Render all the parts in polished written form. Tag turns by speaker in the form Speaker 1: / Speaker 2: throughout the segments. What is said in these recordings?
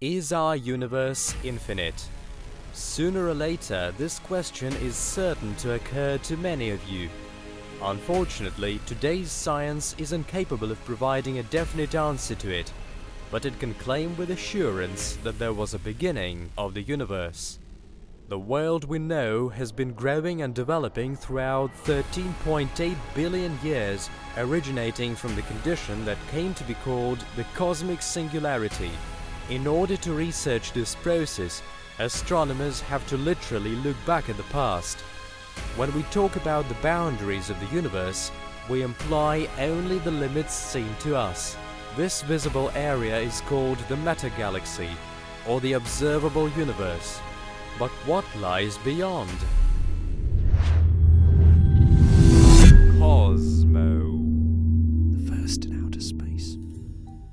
Speaker 1: Is our universe infinite? Sooner or later, this question is certain to occur to many of you. Unfortunately, today's science is incapable of providing a definite answer to it, but it can claim with assurance that there was a beginning of the universe. The world we know has been growing and developing throughout 13.8 billion years, originating from the condition that came to be called the cosmic singularity. In order to research this process, astronomers have to literally look back at the past. When we talk about the boundaries of the universe, we imply only the limits seen to us. This visible area is called the metagalaxy, or the observable universe. But what lies beyond? Cosmo. The first in outer space.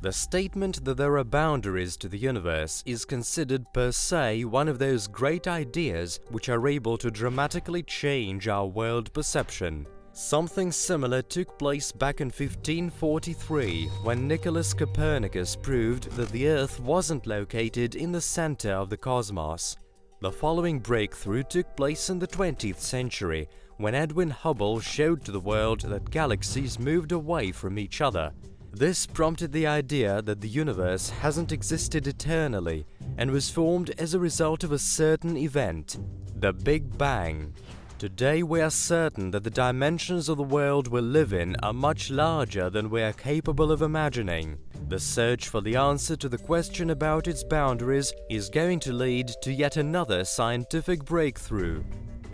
Speaker 1: The statement that there are boundaries to the universe is considered per se one of those great ideas which are able to dramatically change our world perception. Something similar took place back in 1543 when Nicholas Copernicus proved that the Earth wasn't located in the center of the cosmos. The following breakthrough took place in the 20th century when Edwin Hubble showed to the world that galaxies moved away from each other. This prompted the idea that the universe hasn't existed eternally and was formed as a result of a certain event, the Big Bang. Today we are certain that the dimensions of the world we live in are much larger than we are capable of imagining. The search for the answer to the question about its boundaries is going to lead to yet another scientific breakthrough.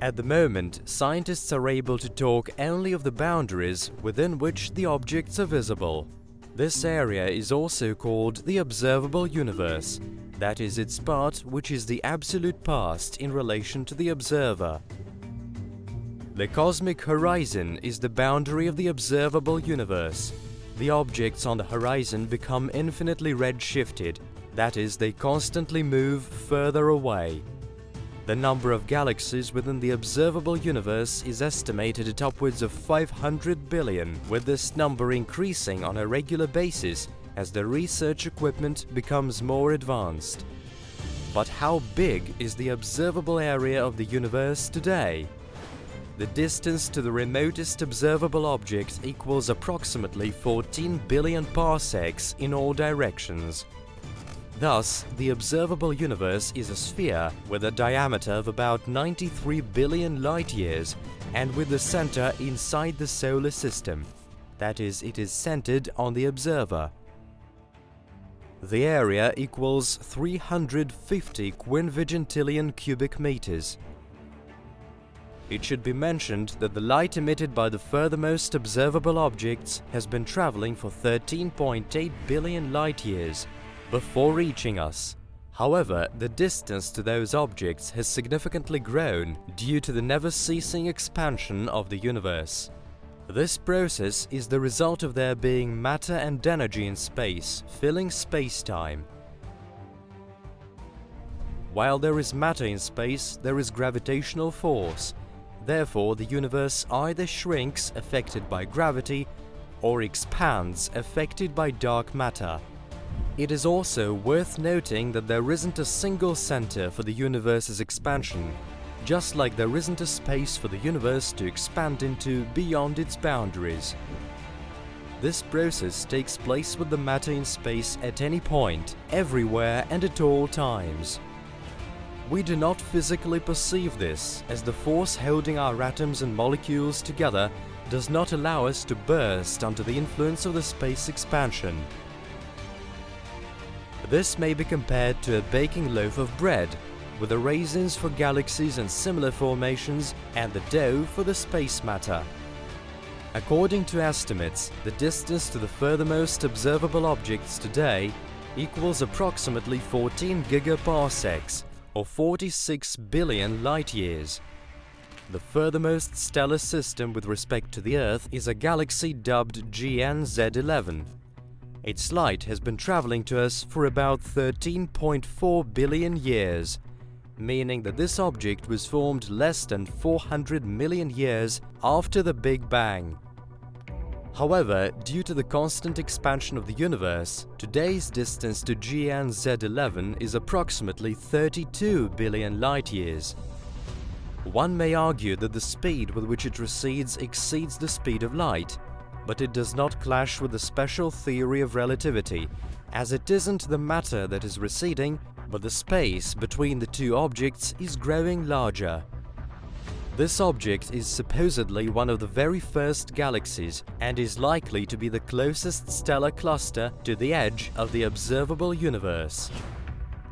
Speaker 1: At the moment, scientists are able to talk only of the boundaries within which the objects are visible. This area is also called the observable universe. That is its part which is the absolute past in relation to the observer. The cosmic horizon is the boundary of the observable universe. The objects on the horizon become infinitely redshifted, that is, they constantly move further away. The number of galaxies within the observable universe is estimated at upwards of 500 billion, with this number increasing on a regular basis as the research equipment becomes more advanced. But how big is the observable area of the universe today? The distance to the remotest observable object equals approximately 14 billion parsecs in all directions. Thus, the observable universe is a sphere with a diameter of about 93 billion light-years and with the center inside the solar system. That is, it is centered on the observer. The area equals 350 quinvigintillion cubic meters. It should be mentioned that the light emitted by the furthermost observable objects has been traveling for 13.8 billion light-years before reaching us. However, the distance to those objects has significantly grown due to the never-ceasing expansion of the universe. This process is the result of there being matter and energy in space, filling space-time. While there is matter in space, there is gravitational force. Therefore, the universe either shrinks, affected by gravity, or expands, affected by dark matter. It is also worth noting that there isn't a single center for the universe's expansion, just like there isn't a space for the universe to expand into beyond its boundaries. This process takes place with the matter in space at any point, everywhere and at all times. We do not physically perceive this, as the force holding our atoms and molecules together does not allow us to burst under the influence of the space expansion. This may be compared to a baking loaf of bread, with the raisins for galaxies and similar formations and the dough for the space matter. According to estimates, the distance to the furthermost observable objects today equals approximately 14 gigaparsecs, or 46 billion light-years. The furthermost stellar system with respect to the Earth is a galaxy dubbed GNZ11. Its light has been traveling to us for about 13.4 billion years, meaning that this object was formed less than 400 million years after the Big Bang. However, due to the constant expansion of the universe, today's distance to GNZ11 is approximately 32 billion light-years. One may argue that the speed with which it recedes exceeds the speed of light, but it does not clash with the special theory of relativity, as it isn't the matter that is receding, but the space between the two objects is growing larger. This object is supposedly one of the very first galaxies and is likely to be the closest stellar cluster to the edge of the observable universe.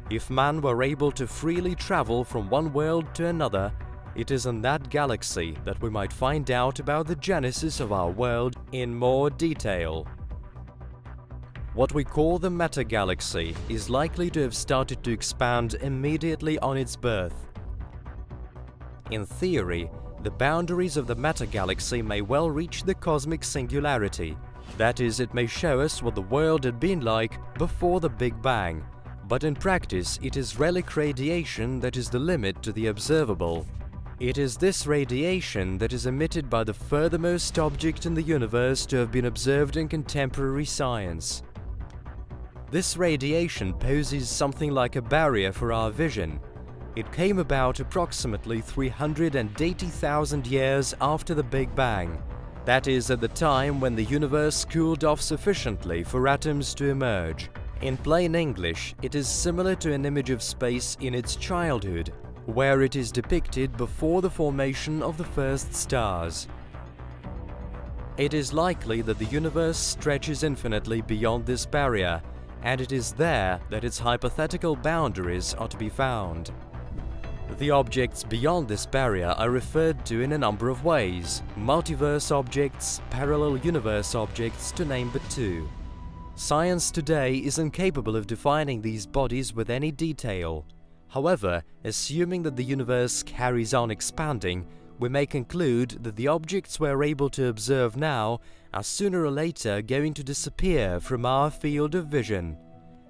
Speaker 1: If man were able to freely travel from one world to another, it is in that galaxy that we might find out about the genesis of our world in more detail. What we call the meta-galaxy is likely to have started to expand immediately on its birth. In theory, the boundaries of the meta-galaxy may well reach the cosmic singularity. That is, it may show us what the world had been like before the Big Bang, but in practice it is relic radiation that is the limit to the observable. It is this radiation that is emitted by the furthermost object in the universe to have been observed in contemporary science. This radiation poses something like a barrier for our vision. It came about approximately 380,000 years after the Big Bang. That is, at the time when the universe cooled off sufficiently for atoms to emerge. In plain English, it is similar to an image of space in its childhood, where it is depicted before the formation of the first stars. It is likely that the universe stretches infinitely beyond this barrier, and it is there that its hypothetical boundaries are to be found. The objects beyond this barrier are referred to in a number of ways: multiverse objects, parallel universe objects, to name but two. Science today is incapable of defining these bodies with any detail. However, assuming that the universe carries on expanding, we may conclude that the objects we're able to observe now are sooner or later going to disappear from our field of vision.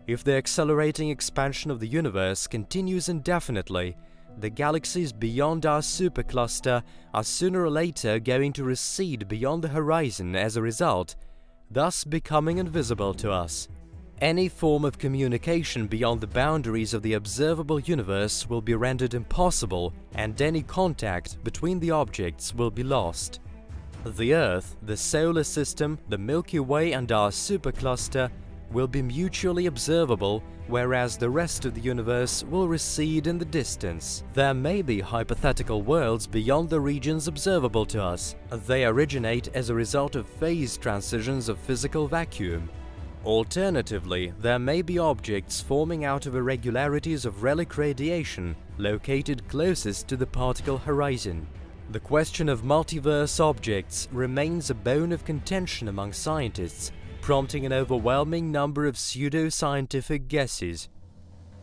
Speaker 1: If the accelerating expansion of the universe continues indefinitely, the galaxies beyond our supercluster are sooner or later going to recede beyond the horizon as a result, thus becoming invisible to us. Any form of communication beyond the boundaries of the observable universe will be rendered impossible, and any contact between the objects will be lost. The Earth, the Solar System, the Milky Way and our supercluster will be mutually observable, whereas the rest of the universe will recede in the distance. There may be hypothetical worlds beyond the regions observable to us. They originate as a result of phase transitions of physical vacuum. Alternatively, there may be objects forming out of irregularities of relic radiation located closest to the particle horizon. The question of multiverse objects remains a bone of contention among scientists, prompting an overwhelming number of pseudo-scientific guesses.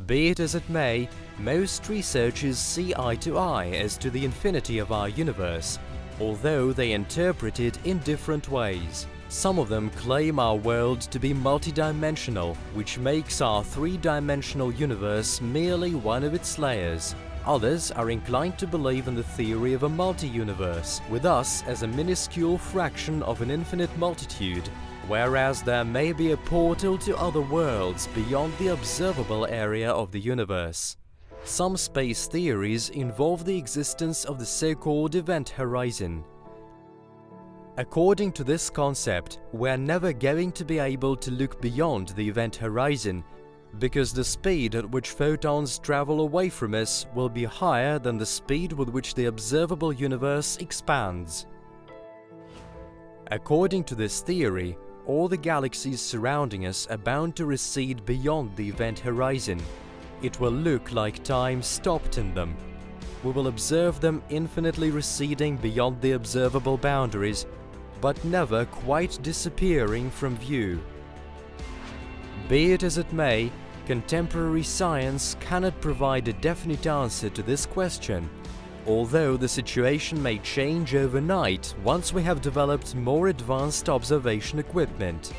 Speaker 1: Be it as it may, most researchers see eye to eye as to the infinity of our universe, although they interpret it in different ways. Some of them claim our world to be multidimensional, which makes our three-dimensional universe merely one of its layers. Others are inclined to believe in the theory of a multi-universe, with us as a minuscule fraction of an infinite multitude, whereas there may be a portal to other worlds beyond the observable area of the universe. Some space theories involve the existence of the so-called event horizon. According to this concept, we're never going to be able to look beyond the event horizon, because the speed at which photons travel away from us will be higher than the speed with which the observable universe expands. According to this theory, all the galaxies surrounding us are bound to recede beyond the event horizon. It will look like time stopped in them. We will observe them infinitely receding beyond the observable boundaries, but never quite disappearing from view. Be it as it may, contemporary science cannot provide a definite answer to this question, although the situation may change overnight once we have developed more advanced observation equipment.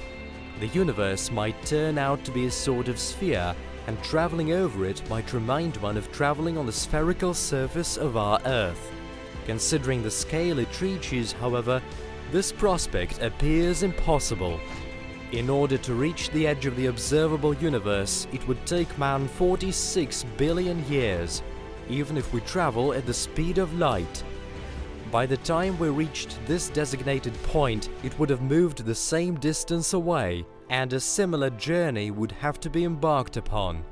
Speaker 1: The universe might turn out to be a sort of sphere, and traveling over it might remind one of traveling on the spherical surface of our Earth. Considering the scale it reaches, however, This prospect appears impossible. In order to reach the edge of the observable universe, it would take man 46 billion years, even if we travel at the speed of light. By the time we reached this designated point, it would have moved the same distance away, and a similar journey would have to be embarked upon.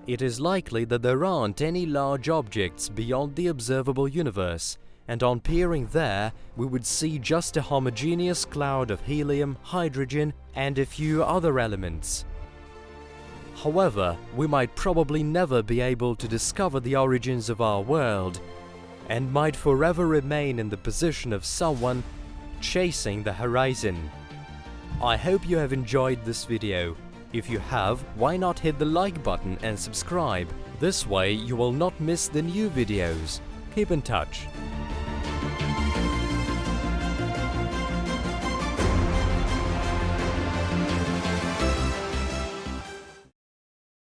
Speaker 1: It is likely that there aren't any large objects beyond the observable universe, and on peering there, we would see just a homogeneous cloud of helium, hydrogen, and a few other elements. However, we might probably never be able to discover the origins of our world, and might forever remain in the position of someone chasing the horizon. I hope you have enjoyed this video. If you have, why not hit the like button and subscribe? This way you will not miss the new videos. Keep in touch.